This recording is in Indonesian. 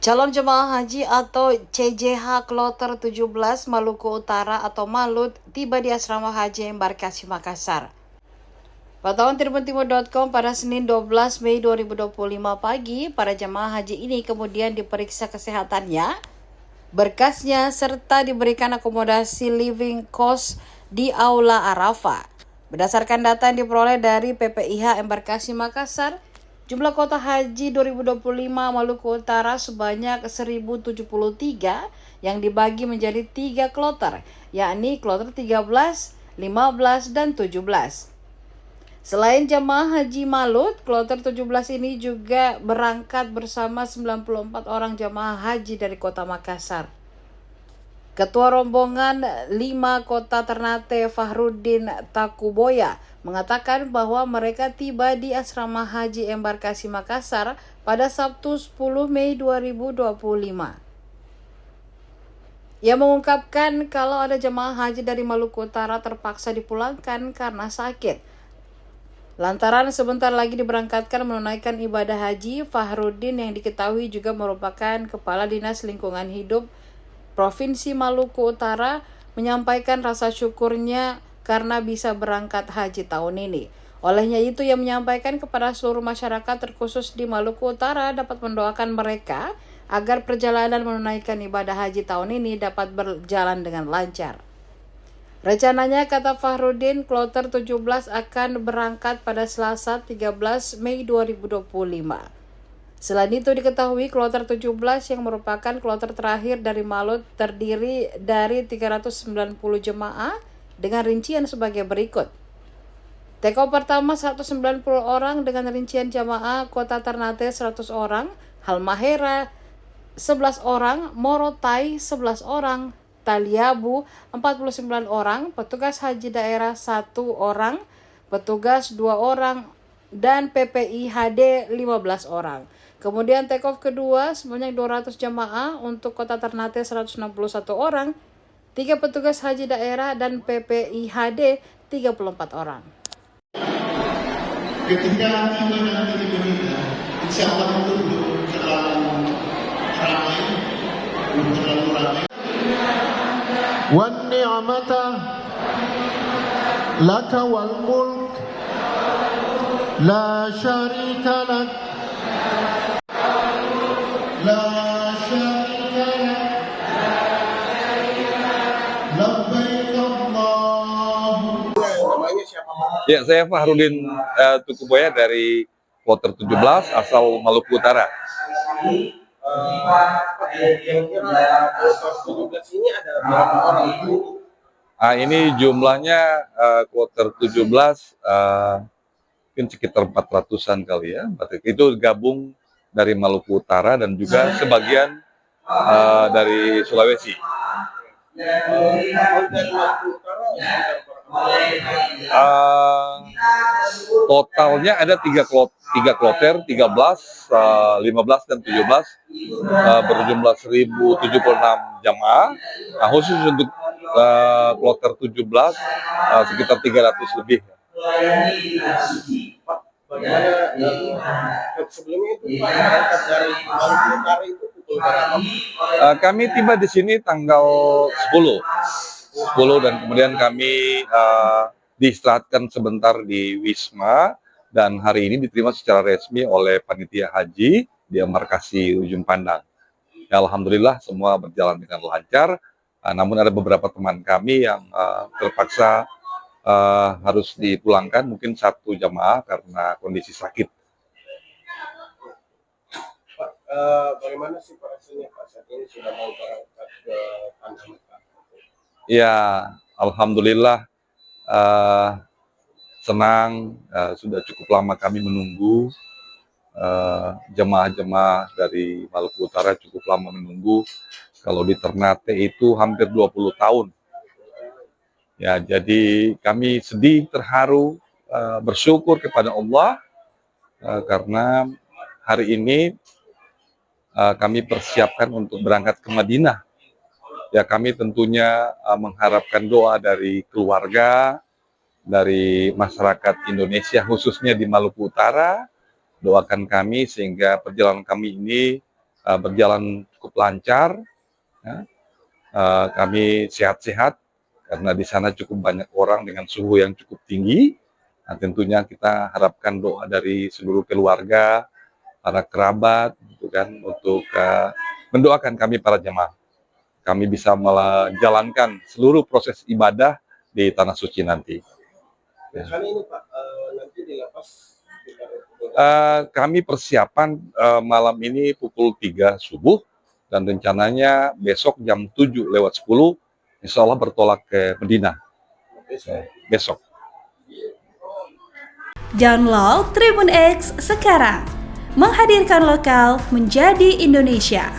Calon jemaah haji atau CJH Kloter 17 Maluku Utara atau Malut tiba di asrama haji Embarkasi Makassar. Pantauan tribuntimur.com pada Senin 12 Mei 2025 pagi, para jemaah haji ini kemudian diperiksa kesehatannya, berkasnya, serta diberikan akomodasi living cost di Aula Arafah. Berdasarkan data yang diperoleh dari PPIH Embarkasi Makassar, jumlah kuota haji 2025 Maluku Utara sebanyak 1073 yang dibagi menjadi 3 kloter, yakni kloter 13, 15, dan 17. Selain jemaah haji Malut, kloter 17 ini juga berangkat bersama 94 orang jemaah haji dari kota Makassar. Ketua rombongan 5 Kota Ternate Fahrudin Takuboya mengatakan bahwa mereka tiba di asrama haji Embarkasi Makassar pada Sabtu 10 Mei 2025. Ia mengungkapkan kalau ada jemaah haji dari Maluku Utara terpaksa dipulangkan karena sakit. Lantaran sebentar lagi diberangkatkan menunaikan ibadah haji, Fahrudin yang diketahui juga merupakan Kepala Dinas Lingkungan Hidup Provinsi Maluku Utara menyampaikan rasa syukurnya karena bisa berangkat haji tahun ini. Olehnya itu ia menyampaikan kepada seluruh masyarakat terkhusus di Maluku Utara dapat mendoakan mereka agar perjalanan menunaikan ibadah haji tahun ini dapat berjalan dengan lancar. Rencananya, kata Fahrudin, kloter 17 akan berangkat pada Selasa 13 Mei 2025. Selain itu diketahui kloter 17 yang merupakan kloter terakhir dari Malut terdiri dari 390 jemaah dengan rincian sebagai berikut. TKO pertama 190 orang dengan rincian jemaah Kota Ternate 100 orang, Halmahera 11 orang, Morotai 11 orang, Taliabu 49 orang, petugas haji daerah 1 orang, petugas 2 orang, dan PPI HD 15 orang. Kemudian take off kedua sebanyak 200 jamaah untuk Kota Ternate 161 orang, 3 petugas haji daerah, dan PPI HD 34 orang. Ketika tiba nanti di Madinah, insya Allah itu belum terlalu ramai, wan ni'mata laka wal mulk la syarika lak la syarika lak labbaik Allahumma. Ya, saya Fahrudin Tukuboya dari kloter 17 asal Maluku Utara. Ini ada berapa orang? Ini jumlahnya kloter 17 mungkin sekitar 400-an kali ya. Itu gabung dari Maluku Utara dan juga sebagian dari Sulawesi. Totalnya ada 3 kloter, 13, 15, dan 17, berjumlah 1076 jamaah. Nah, khusus untuk kloter 17 sekitar 300 lebih. Bagaimana sebelumnya itu berangkat dari Maluku Utara itu pukul berapa? Kami tiba di sini tanggal 10 dan kemudian kami diistirahatkan sebentar di Wisma dan hari ini diterima secara resmi oleh panitia haji di Embarkasi Ujung Pandang. Ya, alhamdulillah semua berjalan dengan lancar. Namun ada beberapa teman kami yang terpaksa harus dipulangkan, mungkin 1 jamaah karena kondisi sakit. Pak, bagaimana sih prosesnya Pak saat ini sudah mau berangkat ke Tanah Mekah? Ya, alhamdulillah senang, sudah cukup lama kami menunggu. Jemaah-jemaah dari Maluku Utara cukup lama menunggu. Kalau di Ternate itu hampir 20 tahun. Ya, jadi kami sedih, terharu, bersyukur kepada Allah karena hari ini kami persiapkan untuk berangkat ke Madinah. Ya, kami tentunya mengharapkan doa dari keluarga, dari masyarakat Indonesia khususnya di Maluku Utara. Doakan kami sehingga perjalanan kami ini berjalan cukup lancar. Ya. Kami sehat-sehat karena di sana cukup banyak orang dengan suhu yang cukup tinggi. Nah, tentunya kita harapkan doa dari seluruh keluarga, para kerabat, gitu kan, untuk mendoakan kami para jemaah. Kami bisa menjalankan seluruh proses ibadah di Tanah Suci nanti. Nah, kali ini Pak, nanti di lapas Kami persiapan malam ini pukul 3 subuh dan rencananya besok jam 7:10 insya Allah bertolak ke Medina besok. Download Tribun X sekarang, menghadirkan lokal menjadi Indonesia.